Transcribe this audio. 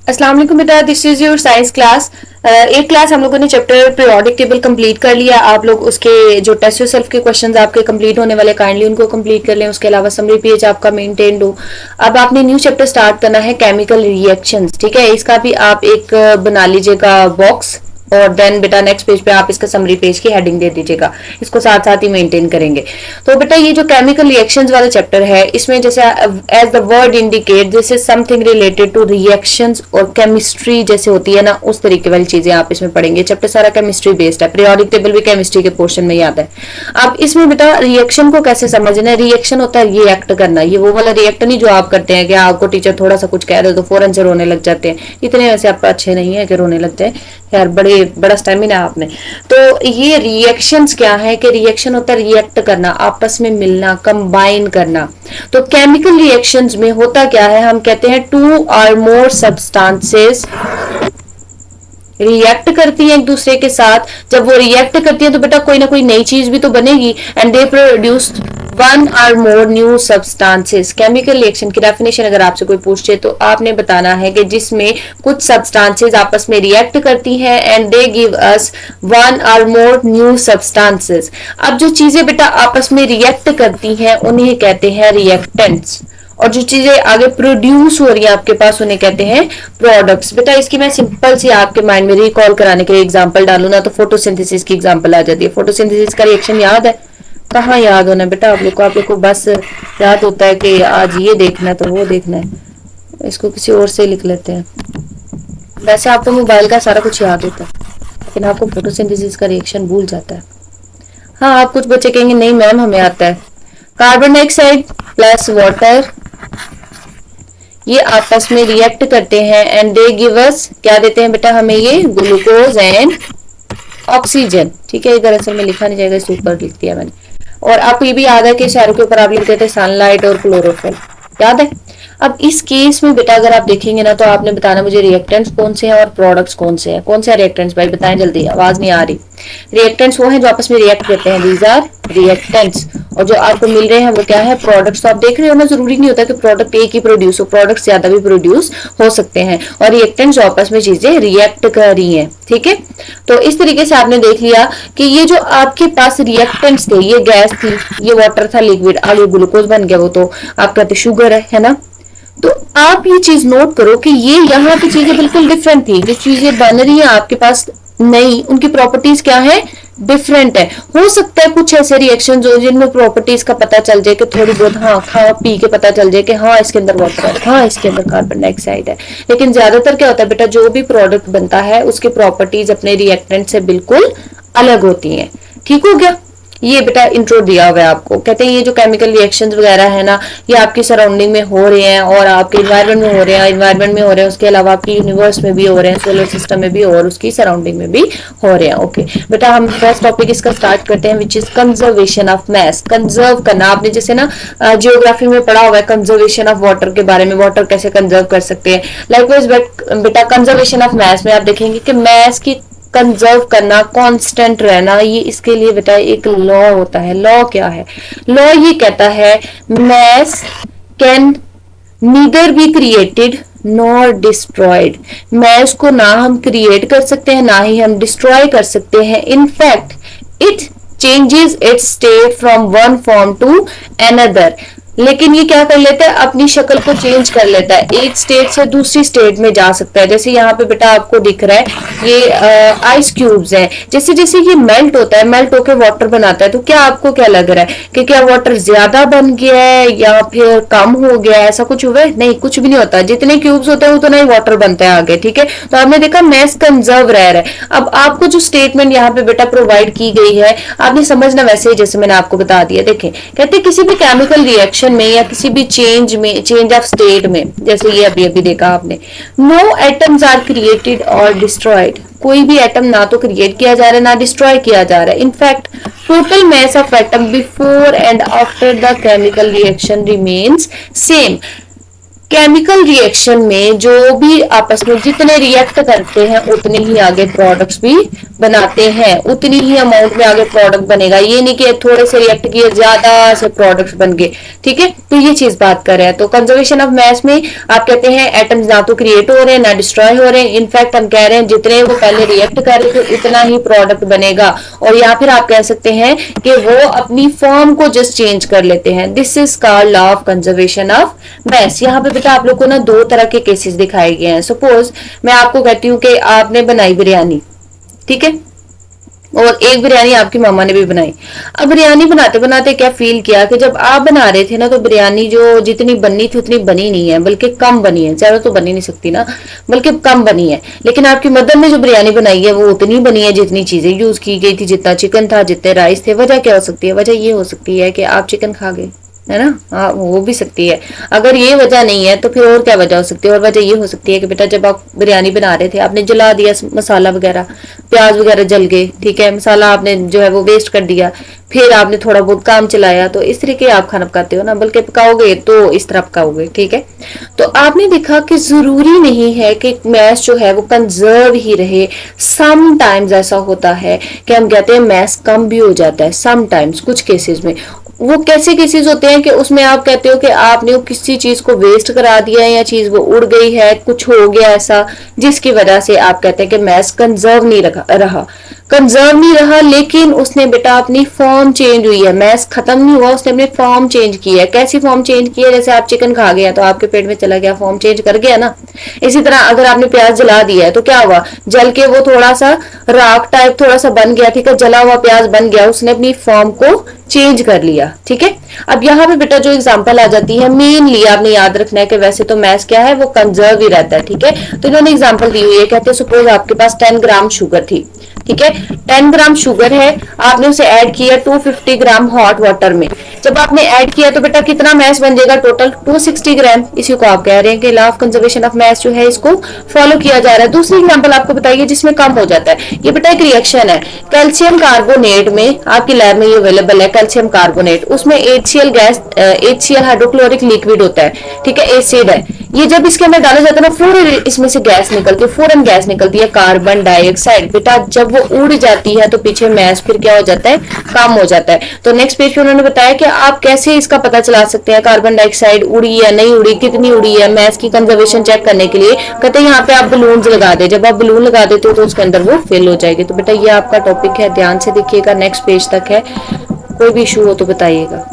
अस्सलाम वालेकुम बेटा, this is your science class. एक क्लास हम लोगों ने चैप्टर पीरियोडिक टेबल कंप्लीट कर लिया। आप लोग उसके जो टेस्ट योरसेल्फ के क्वेश्चंस आपके कंप्लीट होने वाले, काइंडली उनको कंप्लीट कर लें। उसके अलावा समरी पेज आपका मेंटेन हो। अब आपने न्यू चैप्टर स्टार्ट करना है, केमिकल रिएक्शंस। ठीक है, इसका भी आप एक बना लीजिएगा बॉक्स, और देन बेटा नेक्स्ट पेज पे आप इसका समरी पेज की हेडिंग दे दीजिएगा। इसको साथ साथ ही मेंटेन करेंगे। तो बेटा ये जो केमिकल रिएक्शंस वाला चैप्टर है, इसमें जैसे as the word indicate this is something related to reactions और केमिस्ट्री जैसे होती है ना, उस तरीके वाली चीजें आप इसमें पढ़ेंगे। चैप्टर सारा केमिस्ट्री बेस्ड है, पीरियोडिक टेबल भी केमिस्ट्री के पोर्शन में ही आता है। अब इसमें बेटा रिएक्शन को कैसे समझना है। रिएक्शन होता है रिएक्ट करना। ये वो वाला रिएक्ट नहीं जो आप करते हैं कि आपको टीचर थोड़ा सा कुछ कह रहे हो तो फौरन से रोने लग जाते हैं। इतने वैसे आप अच्छे नहीं है कि रोने लग जाए, यार बड़ा स्टेमिना आपने। तो ये रिएक्शंस क्या है कि रिएक्शन होता है रिएक्ट करना, आपस में मिलना, कंबाइन करना। तो केमिकल रिएक्शंस में होता क्या है, हम कहते हैं टू और मोर सब्सटेंसेस रिएक्ट करती हैं एक दूसरे के साथ। जब वो रिएक्ट करती हैं तो बेटा कोई ना कोई नई चीज भी तो बनेगी, एंड दे प्रोड्यूस वन और more new substances. Chemical reaction की डेफिनेशन अगर आपसे कोई पूछे तो आपने बताना है कि जिसमें कुछ सब्सटेंसेस आपस में रिएक्ट करती हैं and they give us one और मोर न्यू सब्सटेंसेस। अब जो चीजें बेटा आपस में रिएक्ट करती हैं उन्हें कहते हैं रिएक्टेंट्स, और जो चीजें आगे प्रोड्यूस हो रही है आपके पास उन्हें कहते हैं प्रोडक्ट्स। बेटा इसकी मैं सिंपल सी आपके माइंड में रिकॉल कराने के लिए एग्जांपल डालू ना, तो फोटोसिंथेसिस की एग्जांपल आ जाती है। फोटोसिंथेसिस का रिएक्शन याद है? कहाँ याद होना बेटा आप लोग को बस याद होता है कि आज ये देखना है तो वो देखना है। इसको किसी और से लिख लेते हैं। वैसे आपको मोबाइल का सारा कुछ याद होता है, लेकिन आपको फोटोसिंथेसिस का रिएक्शन भूल जाता है। हाँ, आप कुछ बच्चे कहेंगे नहीं मैम हमें आता है। कार्बन डाइऑक्साइड प्लस वाटर, ये आपस में रिएक्ट करते हैं एंड दे गिव अस, क्या देते हैं बेटा हमें, ये ग्लूकोज एंड ऑक्सीजन। ठीक है, इधर असल में लिखा नहीं जाएगा, इसके ऊपर लिख दिया मैंने। और आपको ये भी याद है कि शहरों के ऊपर आप लिखते थे सनलाइट और क्लोरोफिल, याद है? अब इस केस में बेटा अगर आप देखेंगे ना तो आपने बताना मुझे रिएक्टेंट्स कौन से हैं और प्रोडक्ट्स कौन से हैं। कौन से रिएक्टेंट्स भाई बताएं जल्दी, आवाज नहीं आ रही। रिएक्टेंट्स वो हैं जो आपस में रिएक्ट करते हैं, दीज आर रिएक्टेंट्स। और जो आपको मिल रहे हैं वो क्या है, प्रोडक्ट्स। तो आप देख रहे हो ना, जरूरी नहीं होता कि प्रोडक्ट एक ही प्रोड्यूस हो, प्रोडक्ट्स ज्यादा भी प्रोड्यूस हो सकते हैं। और रिएक्टेंट्स जो आपस में चीजें रिएक्ट कर रही हैं। ठीक है, तो इस तरीके से आपने देख लिया कि ये जो आपके पास रिएक्टेंट्स थे, ये गैस थी, ये वाटर था लिक्विड, आगे ग्लूकोज बन गया, वो तो आप कहते शुगर है ना। तो आप ये चीज नोट करो कि ये यहाँ की चीजें बिल्कुल डिफरेंट थी। जो चीजें बन रही हैं आपके पास नई, उनकी प्रॉपर्टीज क्या है, डिफरेंट है। हो सकता है कुछ ऐसे रिएक्शन हो जिनमें प्रॉपर्टीज का पता चल जाए कि थोड़ी बहुत, हाँ खा पी के पता चल जाए कि हाँ इसके अंदर वाटर है, हाँ इसके अंदर कार्बन डाइऑक्साइड है। लेकिन ज्यादातर क्या होता है बेटा, जो भी प्रोडक्ट बनता है उसकी प्रॉपर्टीज अपने रिएक्टेंट से बिल्कुल अलग होती हैं। ठीक हो गया, ये बेटा इंट्रो दिया हुआ है आपको। कहते हैं ये जो केमिकल रिएक्शंस वगैरह है ना, ये आपकी सराउंडिंग में हो रहे हैं और आपके इन्वायरमेंट में हो रहे हैं, उसके अलावा आपकी यूनिवर्स में भी हो रहे हैं, सोलर सिस्टम में भी और उसकी सराउंडिंग में भी हो रहे हैं। ओके बेटा, हम फर्स्ट टॉपिक इसका स्टार्ट करते हैं, which is conservation of mass. Conserve करना, आपने जैसे ना जियोग्राफी में पढ़ा हुआ है कंजर्वेशन ऑफ वाटर के बारे में, वाटर कैसे कंजर्व कर सकते हैं। लाइकवाइज बेटा कंजर्वेशन ऑफ मैस में आप देखेंगे कि मैस की कंजर्व करना, कांस्टेंट रहना, ये इसके लिए बेटा एक लॉ होता है। लॉ क्या है? लॉ ये कहता है mass can neither be created nor destroyed. Mass को ना हम क्रिएट कर सकते हैं ना ही हम डिस्ट्रॉय कर सकते हैं। In fact it changes its state from one form to another. लेकिन ये क्या कर लेता है, अपनी शक्ल को चेंज कर लेता है, एक स्टेट से दूसरी स्टेट में जा सकता है। जैसे यहाँ पे बेटा आपको दिख रहा है ये आइस क्यूब्स हैं। जैसे जैसे ये मेल्ट होता है, मेल्ट होकर वाटर बनाता है, तो क्या आपको क्या लग रहा है कि क्या वाटर ज्यादा बन गया है या फिर कम हो गया है? ऐसा कुछ हुआ है? नहीं, कुछ भी नहीं होता। जितने क्यूब्स होते हैं उतना ही वाटर बनता है आगे। ठीक है, तो आपने देखा मैस कंजर्व रह रहा है। अब आपको जो स्टेटमेंट यहाँ पे बेटा प्रोवाइड की गई है, आपने समझना वैसे ही जैसे मैंने आपको बता दिया। देखें, कहते किसी भी केमिकल रिएक्शन में या किसी भी चेंज ऑफ स्टेट में, जैसे ये अभी अभी देखा आपने, नो एटम्स आर क्रिएटेड और डिस्ट्रॉयड। कोई भी एटम ना तो क्रिएट किया जा रहा है ना डिस्ट्रॉय किया जा रहा है। In fact total mass of atom before and after the chemical reaction remains same. Chemical reaction में जो भी आपस में जितने रिएक्ट करते हैं उतने ही आगे प्रोडक्ट्स भी बनाते हैं, उतनी ही अमाउंट में आगे प्रोडक्ट बनेगा। ये नहीं कि थोड़े से रिएक्ट किए ज्यादा से प्रोडक्ट्स बन गए, ठीक है। तो ये चीज बात कर रहे हैं। तो कंजर्वेशन ऑफ मैस में आप कहते हैं एटम्स ना तो क्रिएट हो रहे हैं ना डिस्ट्रॉय हो रहे हैं, इनफैक्ट हम कह रहे हैं जितने वो पहले रिएक्ट कर रहे थे उतना ही प्रोडक्ट बनेगा। और या फिर आप कह सकते हैं कि वो अपनी फॉर्म को जस्ट चेंज कर लेते हैं। This is called law of conservation of mass. यहाँ पे बेटा आप लोग को ना दो तरह के केसेस दिखाए गए हैं। सपोज मैं आपको कहती हूँ कि आपने बनाई बिरयानी, ठीक है, और एक बिरयानी आपकी मामा ने भी बनाई। अब बिरयानी बनाते बनाते क्या फील किया कि जब आप बना रहे थे ना तो बिरयानी जो जितनी बननी थी उतनी बनी नहीं है, बल्कि कम बनी है। ज्यादा तो बनी नहीं सकती ना, बल्कि कम बनी है। लेकिन आपकी मदर ने जो बिरयानी बनाई है वो उतनी बनी है जितनी चीजें यूज की गई थी, जितना चिकन था, जितने राइस थे। वजह क्या हो सकती है? वजह ये हो सकती है कि आप चिकन खा गए, है ना। हाँ, वो भी सकती है। अगर ये वजह नहीं है तो फिर और क्या वजह हो सकती है? और वजह ये हो सकती है कि बेटा जब आप बिरयानी बना रहे थे आपने जला दिया मसाला वगैरह, प्याज वगैरह जल गए, ठीक है, मसाला आपने जो है वो वेस्ट कर दिया, फिर आपने थोड़ा बहुत काम चलाया, तो इस तरीके आप खाना पकाते हो ना, बल्कि पकाओगे तो इस तरह पकाओगे, ठीक है। तो आपने देखा कि जरूरी नहीं है कि मैस जो है वो कंजर्व ही रहे। सम टाइम्स ऐसा होता है कि हम कहते हैं मैस कम भी हो जाता है, सम टाइम्स कुछ केसेस में। वो कैसे केसेस होते हैं कि उसमें आप कहते हो कि आपने वो किसी चीज को वेस्ट करा दिया है या चीज वो उड़ गई है, कुछ हो गया ऐसा जिसकी वजह से आप कहते हैं कि मैस कंजर्व नहीं रहा, कंजर्व नहीं रहा, लेकिन उसने बेटा अपनी फॉर्म चेंज हुई है। मैस खत्म नहीं हुआ, उसने अपनी फॉर्म चेंज की है। कैसी फॉर्म चेंज की है? जैसे आप चिकन खा गया तो आपके पेट में चला गया, फॉर्म चेंज कर गया ना। इसी तरह अगर आपने प्याज जला दिया है तो क्या हुआ? जल के वो थोड़ा सा राख टाइप थोड़ा सा बन गया, ठीक है, जला हुआ प्याज बन गया, उसने अपनी फॉर्म को चेंज कर लिया, ठीक है। अब यहाँ पे बेटा जो एग्जांपल आ जाती है, मेनली आपने याद रखना है कि वैसे तो मैस क्या है, वो कंजर्व ही रहता है, ठीक है। तो इन्होंने एग्जांपल दी हुई है, कहते हैं सपोज आपके पास 10 ग्राम शुगर थी, ठीक है, 10 ग्राम शुगर है, आपने उसे ऐड किया 250 ग्राम हॉट वाटर में। जब आपने ऐड किया तो बेटा कितना मैस बन जाएगा? टोटल 260 ग्राम। इसी को आप कह रहे हैं कि law of conservation of mass जो है इसको फॉलो किया जा रहा है। दूसरी एग्जांपल आपको बताइए जिसमें कम हो जाता है। ये बेटा एक रिएक्शन है, कैल्शियम कार्बोनेट में, आपकी लैब में ये अवेलेबल है कैल्शियम कार्बोनेट, उसमें HCl gas, HCl hydrochloric liquid होता है, ठीक है, एसिड है। ये जब इसके अंदर डाला जाता है ना फौरन इसमें से गैस निकलती है, फौरन गैस निकलती है कार्बन डाइऑक्साइड। बेटा जब वो उड़ जाती है तो पीछे मैस फिर क्या हो जाता है? कम हो जाता है। तो नेक्स्ट पेज पे उन्होंने बताया कि आप कैसे इसका पता चला सकते हैं कार्बन डाइऑक्साइड उड़ी या नहीं उड़ी, कितनी उड़ी है, मैस की कंजर्वेशन चेक करने के लिए कहते हैं यहाँ पे आप बलून लगा दे। जब आप बलून लगा देते हो तो उसके अंदर वो फिल हो जाएगी। तो बेटा ये आपका टॉपिक है, ध्यान से देखिएगा, नेक्स्ट पेज तक है। कोई भी इशू हो तो बताइएगा।